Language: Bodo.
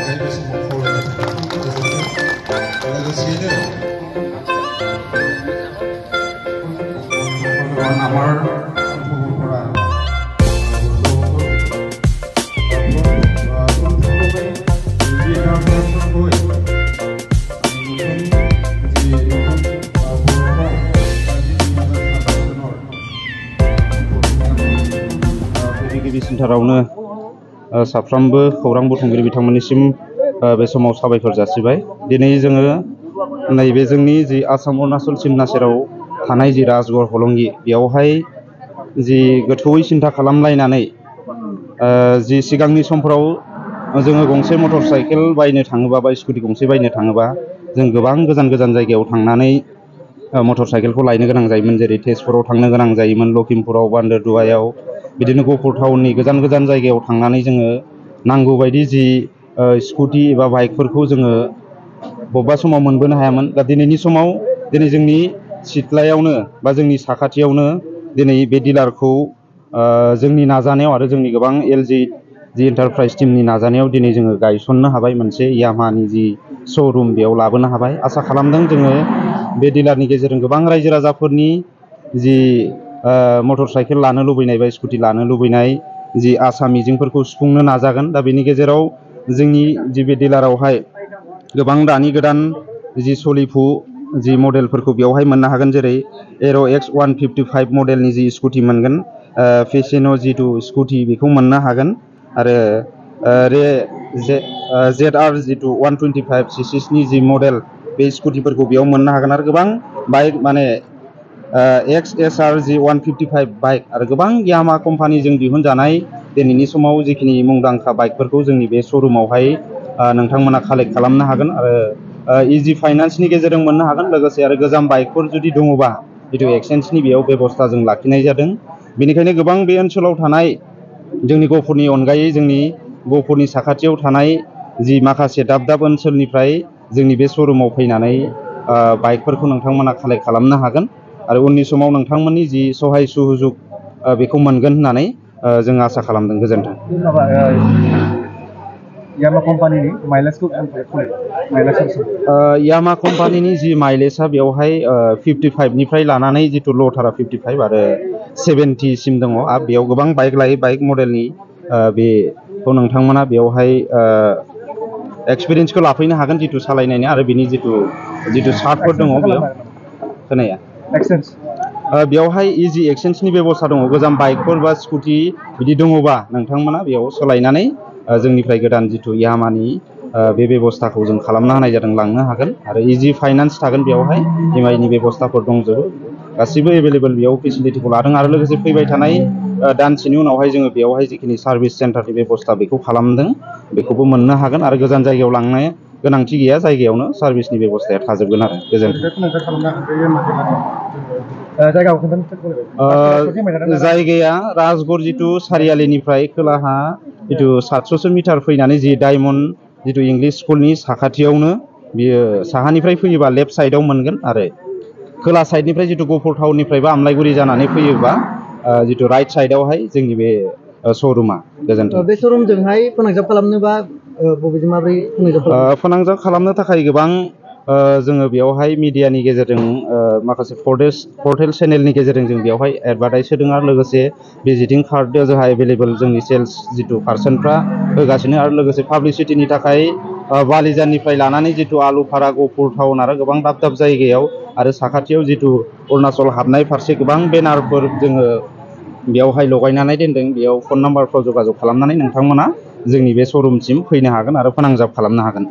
थाखाय बे समाव खावलायनाय लोगोसेयैनो আমার উপভোগকরা गिबि सेन्टारावनो साफ्रोमबो खौरां बुथुमगिरि बिथांमोननिसिम बे समाव साबायखर जासिबाय। दिनै जोङो नैबे जोंनि जि आसाम अरुणाचल सिमना सेराव थानाय जि राजगड़ हलंगि बेयावहाय जि गोथौयै सिन्था खालामलायनानै जि सिगांनि समफोराव जोङो गंसे मटर साइकेल बायनो थाङोबा बा स्कुटि गंसे बायनो थाङोबा जों गोबां गोजान गोजान जायगायाव थांनानै मटर साइकेलखौ लायनो गोनां जायोमोन, जेरै तेजपुराव थांनो गोनां जायोमोन, लखिमपुराव, बान्दरदुवायाव, बिदिनो गहपुर टाउननि गोजान गोजान जायगायाव थांनानै जोङो नांगौ बायदि जि स्कुटि एबा बाइकफोरखौ जोङो बबेबा समाव मोनबोनो हायामोन। दा दिनैनि समाव दिनै जोंनि सिथ्लायावनो बा जोंनि साखाथियावनो दिनै बे डिलारखौ जोंनि नाजानायाव आरो जोंनि गोबां LG जि एन्टारप्राइज टीमनि नाजानायाव दिनै जोङो गायसननो हाबाय मोनसे यामाहानि जि श'रुम बेयाव लाबोनो हाबाय। आसा खालामदों जोङो बे डिलारनि गेजेरजों गोबां रायजो राजाफोरनि जि मटर साइकेल लानो लुबैनाय बा स्कुटि लानो लुबैनाय जि आसा मिजिंफोरखौ सुफुंनो नाजागोन। दा बेनि गेजेराव जोंनि जि बे डिलारावहाय गोबां दानि गोदान जि सलिफु जि मडेलफोरखौ बेवहाय मोननो हागोन, जेरै एर' X 155 मडेलनि जि स्कुटि मोनगोन, फेसिन' जिथु स्कुटि बेखौ मोननो हागोन, आरो ZR जिथु 125 सीसीनि जि मडेल बे स्कुटिफोरखौ बेयाव मोननो हागोन, आरो गोबां बाइक माने XSR जि 155 बाइक आरो गोबां यामा कम्पानिजों दिहुनजानाय दिनैनि समाव जिखिनि मुंदांखा बाइकफोरखौ जोंनि बे श'रुमावहाय नोंथांमोना कालेक्ट खालामनो हागोन आरो इजि फाइनान्सनि गेजेरजों मोननो हागोन। लोगोसे आरो गोजाम बाइकफोर जुदि दङबा जिथु एक्सचेन्जनि बेयाव बेबस्था जों लाखिनाय जादों। बेनिखायनो गोबां बे ओनसोलाव थानाय जोंनि गहपुरनि अनगायै जोंनि गहपुरनि साखाथियाव थानाय जि माखासे दाब दाब ओनसोलनिफ्राय जोंनि बे श'रुमाव फैनानै बाइकफोरखौ नोंथांमोना कालेक्ट खालामनो हागोन आरो उननि समाव नोंथांमोननि जि सहाय सुजुग बेखौ मोनगोन होननानै जों आसा खालामदों। गोजोन्थों। यामा कम्पानिनि माइलेजखौ यामा कम्पानिनि जि माइलेजआ बेवहाय 55निफ्राय लानानै जिथु ल'थारा 55 आरो 70 सिम दङ। आरो बेयाव गोबां बाइक लायै बाइक मडेलनि बेखौ नोंथांमोना बेवहाय एक्सपिरियेन्सखौ लाफैनो हागोन, जिथु सालायनायनि आरो बिनि जिथु सार्टफोर दङ बेयाव खोनाया बेवहाय इजि एक्सचेन्जनि बेबस्था दङ। गोजाम बाइकफोर बा स्कुटि बिदि दङबा नोंथांमोना बेयाव सोलायनानै जोंनिफ्राय गोदान जिथु यामानि बे बेबस्थाखौ जों खालामना होनाय जादों, लांनो हागोन आरो इजि फाइनान्स थागोन बेवहाय, EMI बेबस्थाफोर दंजोबो, गासिबो एभेलेबेल बेयाव फेसिलिटिखौ लादों। आरो लोगोसे फैबाय थानाय दानसेनि उनावहाय जोङो बेवहाय जिखिनि सार्भिस सेन्टारनि बेबस्था बेखौ खालामदों, बेखौबो मोननो हागोन आरो गोजान जायगायाव लांनो गोनांथि गैया, जायगायावनो सार्भिसनि बेबस्थाया थाजोबगोन आरो। जायगाया राजगड़ जिथु सारियालिनिफ्राय खोलाहा जिथु 700 मिटार फैनानै जि डायमन्ड जिथु इंलिश स्कुलनि साखाथियावनो बियो साहानिफ्राय फैयोबा लेफ्ट साइडआव मोनगोन आरो खोला साइडनिफ्राय जिथु गहपुर टाउननिफ्राय बा आमलायगुरि जानानै फैयोबा जिथु राइट साइडआवहाय जोंनि बे श'रुमा। गोजोन्थों। बे श'रुमजोंहाय फोनांजाब खालामनोबा बबेजों माबोरै फोनांजाब खालामनो थाखाय गोबां जोङो बेवहाय मिडियानि गेजेरजों माखासे पर्टेल चेनेलनि गेजेरजों जों बेवहाय एडभार्टाइज होदों आरो लोगोसे भिजिटिं कार्ड जोंहा एभेलेबेल जोंनि सेल्स जिथु पार्सनफ्रा होगासिनो आरो लोगोसे पाब्लिसिटिनि थाखाय बालिजाननिफ्राय लानानै जिथु आलुफारा, गहपुर टाउन आरो गोबां दाब दाब जायगायाव आरो साखाथियाव जिथु अरुणाचल हाबनाय फारसे गोबां बेनारफोर जोङो बेयावहाय लगायनानै दोनदों। बेयाव फन नाम्बारफ्राव जगाजग खालामनानै नोंथांमोना जोंनि बे श'रुमसिम फैनो हागोन आरो फोनांजाब खालामनो हागोन।